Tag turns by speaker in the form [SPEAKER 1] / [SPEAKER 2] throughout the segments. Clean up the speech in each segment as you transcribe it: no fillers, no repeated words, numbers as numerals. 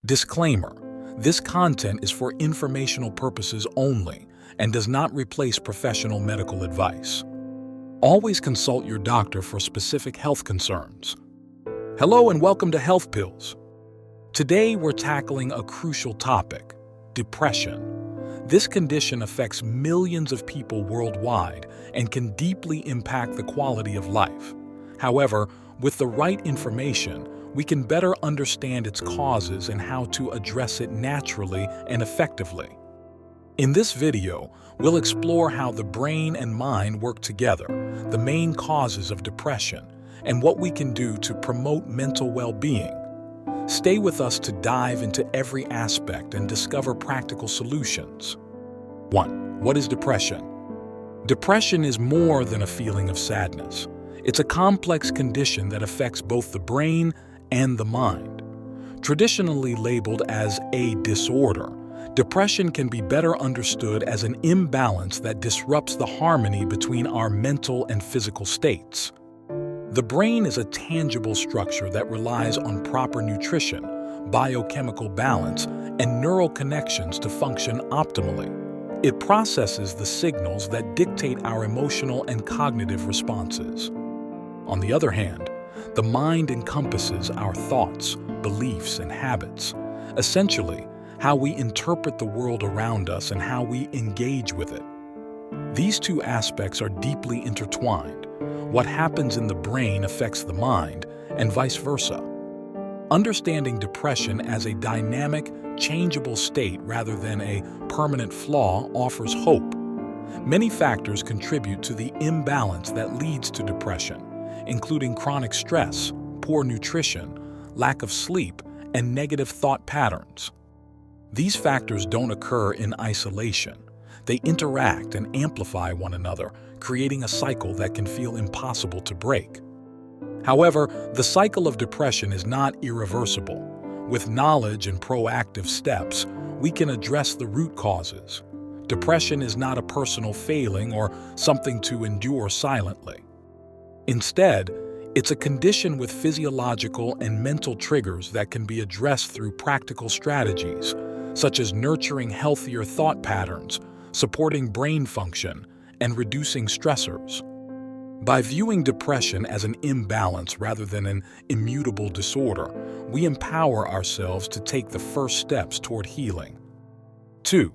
[SPEAKER 1] Disclaimer: this content is for informational purposes only and does not replace professional medical advice. Always consult your doctor for specific health concerns. Hello and welcome to Health Pills. Today we're tackling a crucial topic: depression. This condition affects millions of people worldwide and can deeply impact the quality of life. However, with the right information, we can better understand its causes and how to address it naturally and effectively. In this video, we'll explore how the brain and mind work together, the main causes of depression, and what we can do to promote mental well-being. Stay with us to dive into every aspect and discover practical solutions. 1. What is depression? Depression is more than a feeling of sadness. It's a complex condition that affects both the brain and the mind. Traditionally labeled as a disorder, depression can be better understood as an imbalance that disrupts the harmony between our mental and physical states. The brain is a tangible structure that relies on proper nutrition, biochemical balance, and neural connections to function optimally. It processes the signals that dictate our emotional and cognitive responses. On the other hand, the mind encompasses our thoughts, beliefs, and habits, essentially how we interpret the world around us and how we engage with it. These two aspects are deeply intertwined. What happens in the brain affects the mind, and vice versa. Understanding depression as a dynamic, changeable state rather than a permanent flaw offers hope. Many factors contribute to the imbalance that leads to depression, including chronic stress, poor nutrition, lack of sleep, and negative thought patterns. These factors don't occur in isolation. They interact and amplify one another, creating a cycle that can feel impossible to break. However, the cycle of depression is not irreversible. With knowledge and proactive steps, we can address the root causes. Depression is not a personal failing or something to endure silently. Instead, it's a condition with physiological and mental triggers that can be addressed through practical strategies, such as nurturing healthier thought patterns, supporting brain function, and reducing stressors. By viewing depression as an imbalance rather than an immutable disorder, we empower ourselves to take the first steps toward healing. 2.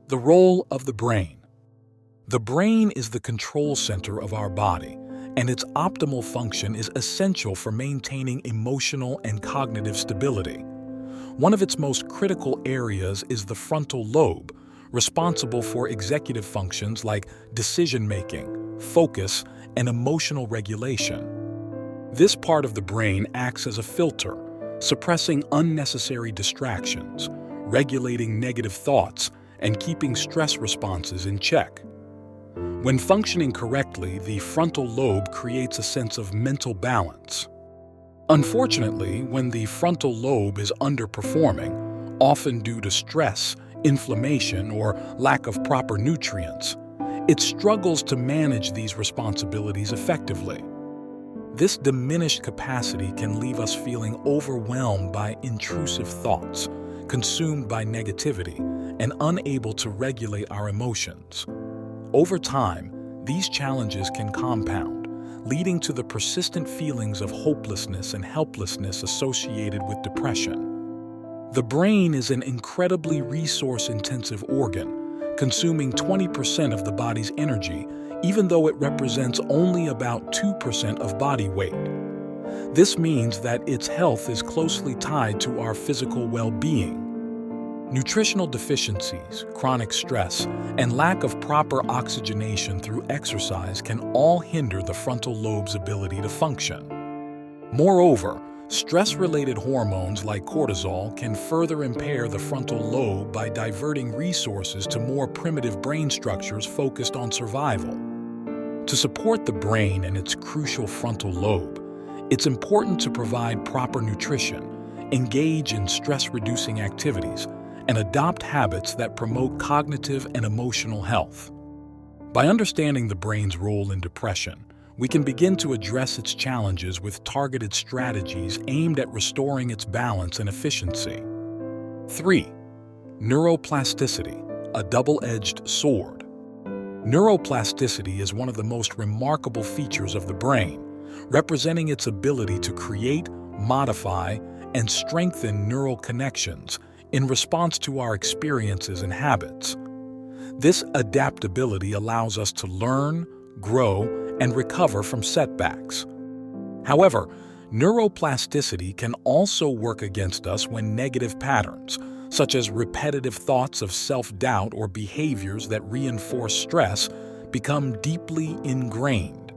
[SPEAKER 1] The role of the brain. The brain is the control center of our body, and its optimal function is essential for maintaining emotional and cognitive stability. One of its most critical areas is the frontal lobe, responsible for executive functions like decision-making, focus, and emotional regulation. This part of the brain acts as a filter, suppressing unnecessary distractions, regulating negative thoughts, and keeping stress responses in check. When functioning correctly, the frontal lobe creates a sense of mental balance. Unfortunately, when the frontal lobe is underperforming, often due to stress, inflammation, or lack of proper nutrients, it struggles to manage these responsibilities effectively. This diminished capacity can leave us feeling overwhelmed by intrusive thoughts, consumed by negativity, and unable to regulate our emotions. Over time, these challenges can compound, leading to the persistent feelings of hopelessness and helplessness associated with depression. The brain is an incredibly resource-intensive organ, consuming 20% of the body's energy, even though it represents only about 2% of body weight. This means that its health is closely tied to our physical well-being. Nutritional deficiencies, chronic stress, and lack of proper oxygenation through exercise can all hinder the frontal lobe's ability to function. Moreover, stress-related hormones like cortisol can further impair the frontal lobe by diverting resources to more primitive brain structures focused on survival. To support the brain and its crucial frontal lobe, it's important to provide proper nutrition, engage in stress-reducing activities, and adopt habits that promote cognitive and emotional health. By understanding the brain's role in depression, we can begin to address its challenges with targeted strategies aimed at restoring its balance and efficiency. 3. Neuroplasticity, a double-edged sword. Neuroplasticity is one of the most remarkable features of the brain, representing its ability to create, modify, and strengthen neural connections in response to our experiences and habits. This adaptability allows us to learn, grow, and recover from setbacks. However, neuroplasticity can also work against us when negative patterns, such as repetitive thoughts of self-doubt or behaviors that reinforce stress, become deeply ingrained.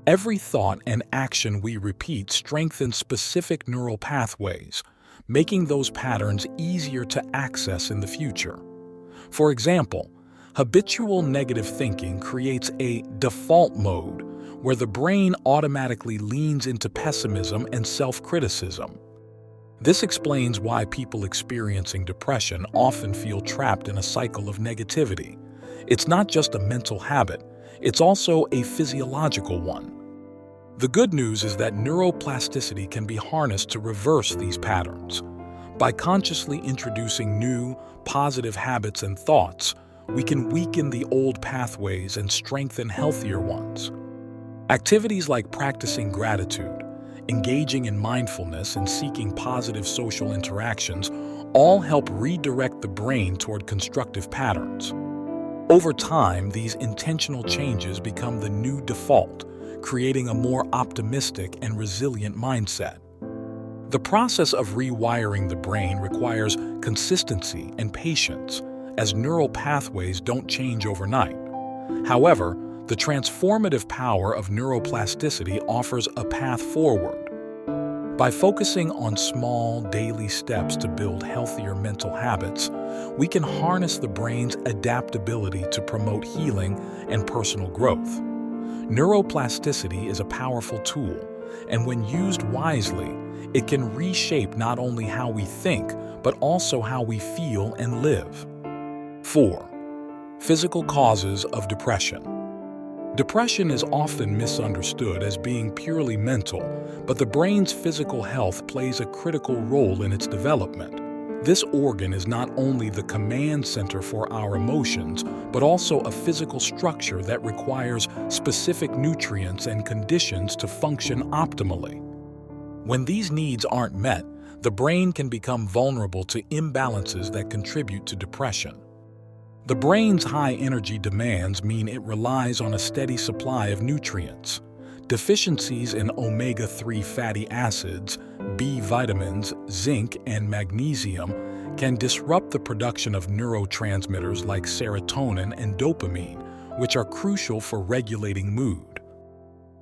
[SPEAKER 1] Every thought and action we repeat strengthens specific neural pathways, making those patterns easier to access in the future. For example, habitual negative thinking creates a default mode where the brain automatically leans into pessimism and self-criticism. This explains why people experiencing depression often feel trapped in a cycle of negativity. It's not just a mental habit, it's also a physiological one. The good news is that neuroplasticity can be harnessed to reverse these patterns. By consciously introducing new, positive habits and thoughts, we can weaken the old pathways and strengthen healthier ones. Activities like practicing gratitude, engaging in mindfulness, and seeking positive social interactions all help redirect the brain toward constructive patterns. Over time, these intentional changes become the new default, creating a more optimistic and resilient mindset. The process of rewiring the brain requires consistency and patience, as neural pathways don't change overnight. However, the transformative power of neuroplasticity offers a path forward. By focusing on small, daily steps to build healthier mental habits, we can harness the brain's adaptability to promote healing and personal growth. Neuroplasticity is a powerful tool, and when used wisely, it can reshape not only how we think, but also how we feel and live. 4. Physical causes of depression. Depression is often misunderstood as being purely mental, but the brain's physical health plays a critical role in its development. This organ is not only the command center for our emotions, but also a physical structure that requires specific nutrients and conditions to function optimally. When these needs aren't met, the brain can become vulnerable to imbalances that contribute to depression. The brain's high energy demands mean it relies on a steady supply of nutrients. Deficiencies in omega-3 fatty acids, B vitamins, zinc, and magnesium can disrupt the production of neurotransmitters like serotonin and dopamine, which are crucial for regulating mood.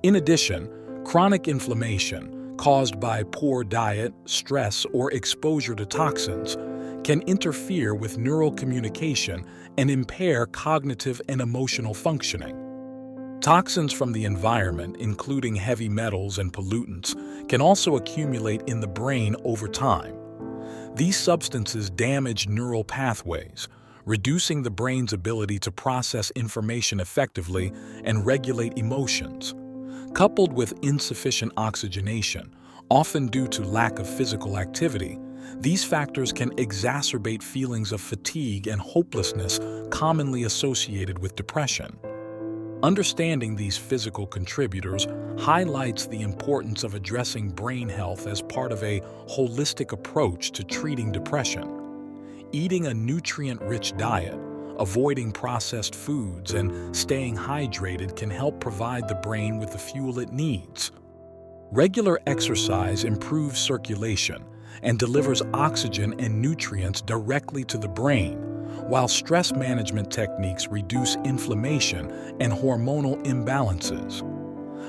[SPEAKER 1] In addition, chronic inflammation caused by poor diet, stress, or exposure to toxins can interfere with neural communication and impair cognitive and emotional functioning. Toxins from the environment, including heavy metals and pollutants, can also accumulate in the brain over time. These substances damage neural pathways, reducing the brain's ability to process information effectively and regulate emotions. Coupled with insufficient oxygenation, often due to lack of physical activity, these factors can exacerbate feelings of fatigue and hopelessness commonly associated with depression. Understanding these physical contributors highlights the importance of addressing brain health as part of a holistic approach to treating depression. Eating a nutrient-rich diet, avoiding processed foods, and staying hydrated can help provide the brain with the fuel it needs. Regular exercise improves circulation and delivers oxygen and nutrients directly to the brain, while stress management techniques reduce inflammation and hormonal imbalances.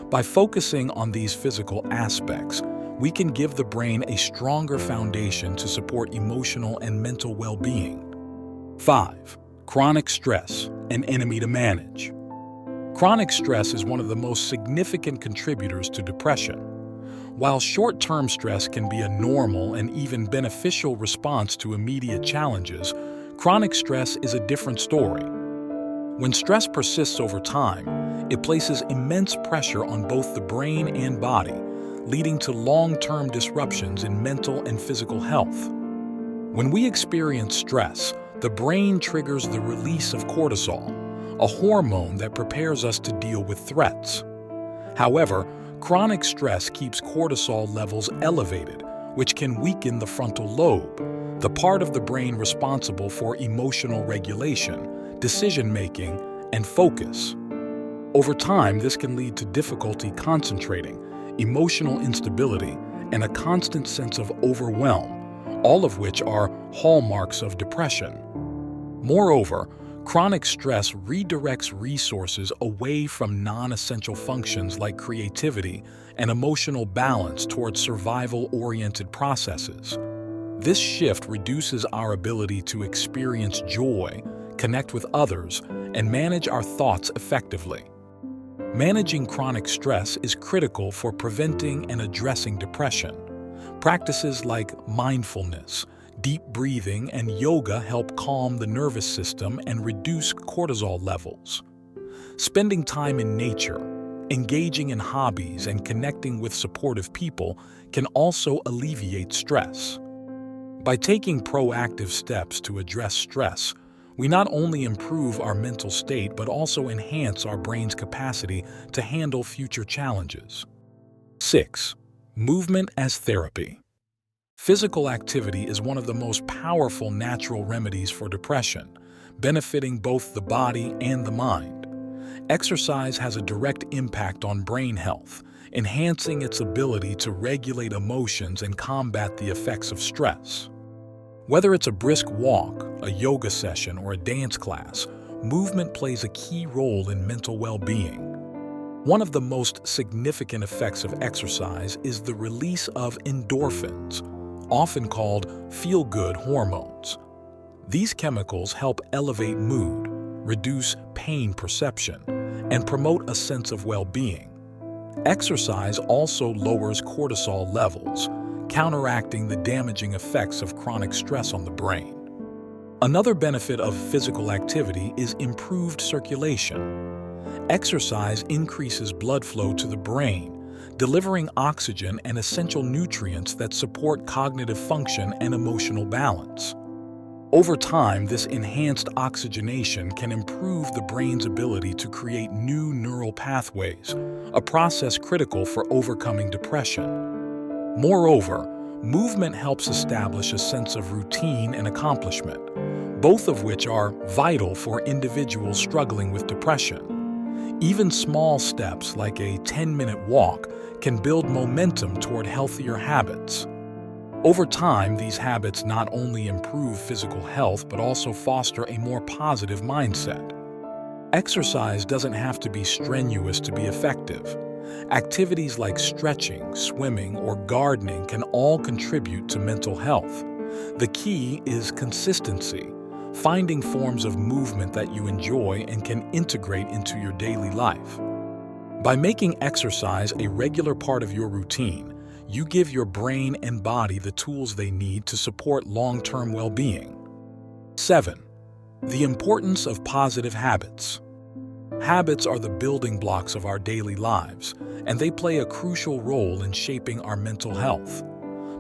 [SPEAKER 1] By focusing on these physical aspects, we can give the brain a stronger foundation to support emotional and mental well-being. 5. Chronic stress, an enemy to manage. Chronic stress is one of the most significant contributors to depression. While short-term stress can be a normal and even beneficial response to immediate challenges, chronic stress is a different story. When stress persists over time, it places immense pressure on both the brain and body, leading to long-term disruptions in mental and physical health. When we experience stress, the brain triggers the release of cortisol, a hormone that prepares us to deal with threats. However, chronic stress keeps cortisol levels elevated, which can weaken the frontal lobe, the part of the brain responsible for emotional regulation, decision-making, and focus. Over time, this can lead to difficulty concentrating, emotional instability, and a constant sense of overwhelm, all of which are hallmarks of depression. Moreover, chronic stress redirects resources away from non-essential functions like creativity and emotional balance towards survival-oriented processes. This shift reduces our ability to experience joy, connect with others, and manage our thoughts effectively. Managing chronic stress is critical for preventing and addressing depression. Practices like mindfulness, deep breathing, and yoga help calm the nervous system and reduce cortisol levels. Spending time in nature, engaging in hobbies, and connecting with supportive people can also alleviate stress. By taking proactive steps to address stress, we not only improve our mental state but also enhance our brain's capacity to handle future challenges. 6. Movement as therapy. Physical activity is one of the most powerful natural remedies for depression, benefiting both the body and the mind. Exercise has a direct impact on brain health, enhancing its ability to regulate emotions and combat the effects of stress. Whether it's a brisk walk, a yoga session, or a dance class, movement plays a key role in mental well-being. One of the most significant effects of exercise is the release of endorphins, often called feel-good hormones. These chemicals help elevate mood, reduce pain perception, and promote a sense of well-being. Exercise also lowers cortisol levels, counteracting the damaging effects of chronic stress on the brain. Another benefit of physical activity is improved circulation. Exercise increases blood flow to the brain, delivering oxygen and essential nutrients that support cognitive function and emotional balance. Over time, this enhanced oxygenation can improve the brain's ability to create new neural pathways, a process critical for overcoming depression. Moreover, movement helps establish a sense of routine and accomplishment, both of which are vital for individuals struggling with depression. Even small steps like a 10-minute walk can build momentum toward healthier habits. Over time, these habits not only improve physical health but also foster a more positive mindset. Exercise doesn't have to be strenuous to be effective. Activities like stretching, swimming, or gardening can all contribute to mental health. The key is consistency, finding forms of movement that you enjoy and can integrate into your daily life. By making exercise a regular part of your routine, you give your brain and body the tools they need to support long-term well-being. 7. The importance of positive habits. Habits are the building blocks of our daily lives, and they play a crucial role in shaping our mental health.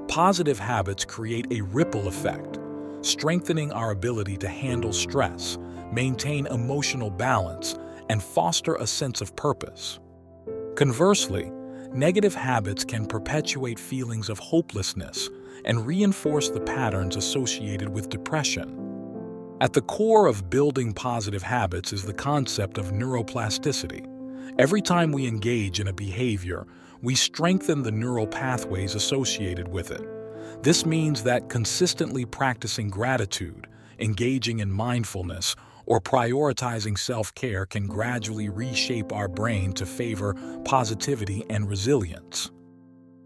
[SPEAKER 1] Positive habits create a ripple effect, strengthening our ability to handle stress, maintain emotional balance, and foster a sense of purpose. Conversely, negative habits can perpetuate feelings of hopelessness and reinforce the patterns associated with depression. At the core of building positive habits is the concept of neuroplasticity. Every time we engage in a behavior, we strengthen the neural pathways associated with it. This means that consistently practicing gratitude, engaging in mindfulness, or prioritizing self-care can gradually reshape our brain to favor positivity and resilience.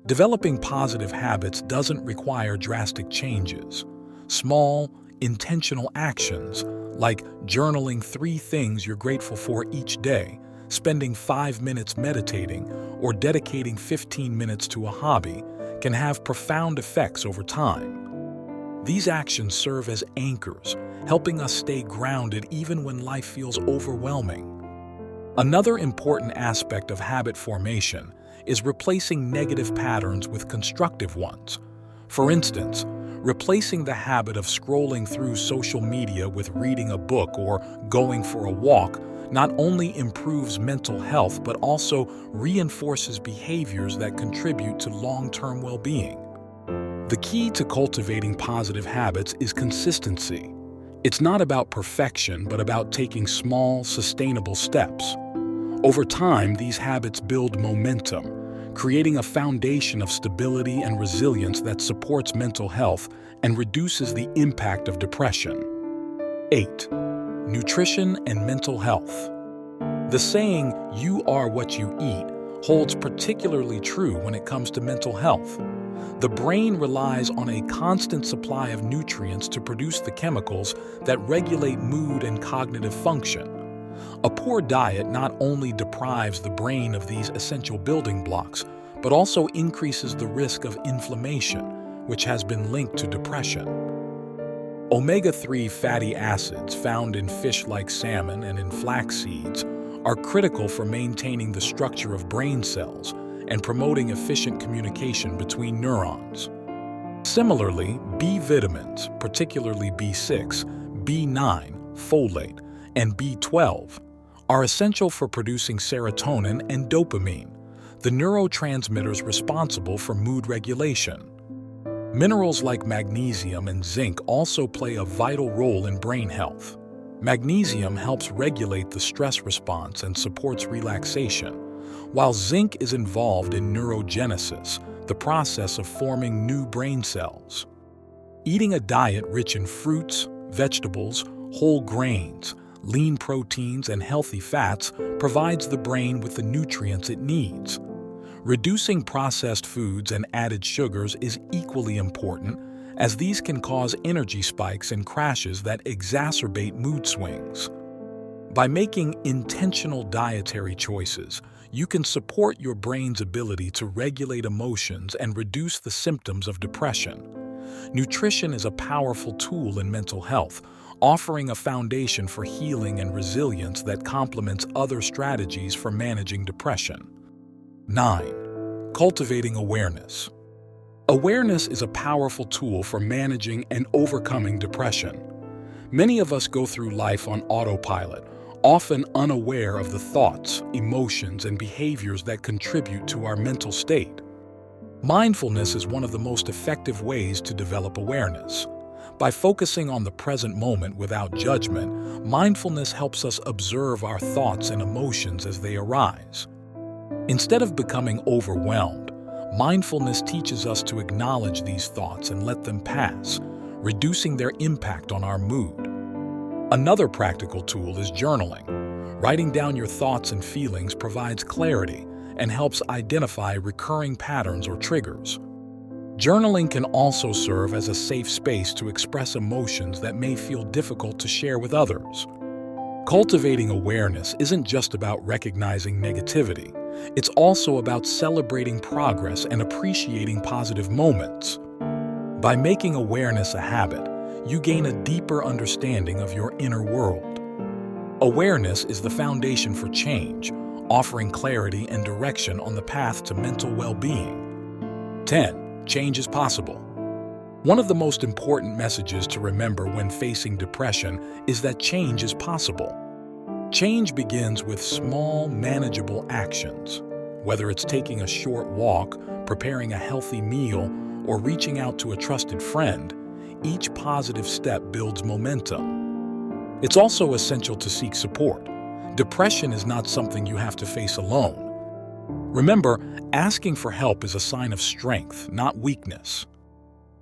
[SPEAKER 1] Developing positive habits doesn't require drastic changes. Small, intentional actions, like journaling 3 things you're grateful for each day, spending 5 minutes meditating, or dedicating 15 minutes to a hobby, can have profound effects over time. These actions serve as anchors, helping us stay grounded even when life feels overwhelming. Another important aspect of habit formation is replacing negative patterns with constructive ones. For instance, Replacing the habit of scrolling through social media with reading a book or going for a walk not only improves mental health but also reinforces behaviors that contribute to long-term well-being. The key to cultivating positive habits is consistency. It's not about perfection, but about taking small, sustainable steps. Over time, these habits build momentum, creating a foundation of stability and resilience that supports mental health and reduces the impact of depression. 8. Nutrition and mental health. The saying, "You are what you eat," holds particularly true when it comes to mental health. The brain relies on a constant supply of nutrients to produce the chemicals that regulate mood and cognitive function. A poor diet not only deprives the brain of these essential building blocks, but also increases the risk of inflammation, which has been linked to depression. Omega-3 fatty acids found in fish like salmon and in flax seeds are critical for maintaining the structure of brain cells and promoting efficient communication between neurons. Similarly, B vitamins, particularly B6, B9, folate, and B12, are essential for producing serotonin and dopamine, the neurotransmitters responsible for mood regulation. Minerals like magnesium and zinc also play a vital role in brain health. Magnesium helps regulate the stress response and supports relaxation, while zinc is involved in neurogenesis, the process of forming new brain cells. Eating a diet rich in fruits, vegetables, whole grains, lean proteins, and healthy fats provides the brain with the nutrients it needs. Reducing processed foods and added sugars is equally important, as these can cause energy spikes and crashes that exacerbate mood swings. By making intentional dietary choices, you can support your brain's ability to regulate emotions and reduce the symptoms of depression. Nutrition is a powerful tool in mental health, offering a foundation for healing and resilience that complements other strategies for managing depression. 9. Cultivating awareness. Awareness is a powerful tool for managing and overcoming depression. Many of us go through life on autopilot, often unaware of the thoughts, emotions, and behaviors that contribute to our mental state. Mindfulness is one of the most effective ways to develop awareness. By focusing on the present moment without judgment, mindfulness helps us observe our thoughts and emotions as they arise. Instead of becoming overwhelmed, mindfulness teaches us to acknowledge these thoughts and let them pass, reducing their impact on our mood. Another practical tool is journaling. Writing down your thoughts and feelings provides clarity and helps identify recurring patterns or triggers. Journaling can also serve as a safe space to express emotions that may feel difficult to share with others. Cultivating awareness isn't just about recognizing negativity. It's also about celebrating progress and appreciating positive moments. By making awareness a habit, you gain a deeper understanding of your inner world. Awareness is the foundation for change, offering clarity and direction on the path to mental well-being. 10. Change is possible. One of the most important messages to remember when facing depression is that change is possible. Change begins with small, manageable actions. Whether it's taking a short walk, preparing a healthy meal, or reaching out to a trusted friend, each positive step builds momentum. It's also essential to seek support. Depression is not something you have to face alone. Remember, asking for help is a sign of strength, not weakness.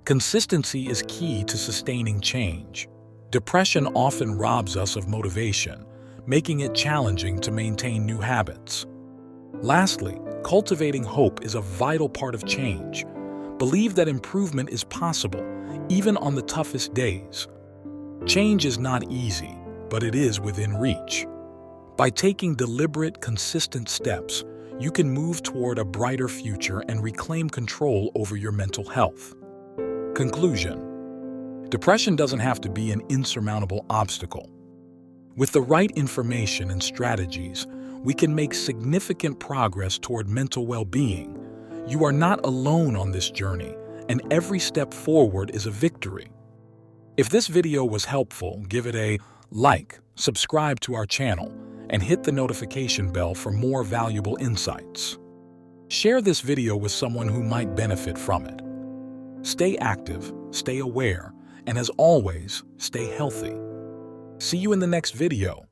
[SPEAKER 1] Consistency is key to sustaining change. Depression often robs us of motivation, making it challenging to maintain new habits. Lastly, cultivating hope is a vital part of change. Believe that improvement is possible, even on the toughest days. Change is not easy, but it is within reach. By taking deliberate, consistent steps, you can move toward a brighter future and reclaim control over your mental health. Conclusion: depression doesn't have to be an insurmountable obstacle. With the right information and strategies, we can make significant progress toward mental well-being. You are not alone on this journey, and every step forward is a victory. If this video was helpful, give it a like, subscribe to our channel, and hit the notification bell for more valuable insights. Share this video with someone who might benefit from it. Stay active, stay aware, and as always, stay healthy. See you in the next video.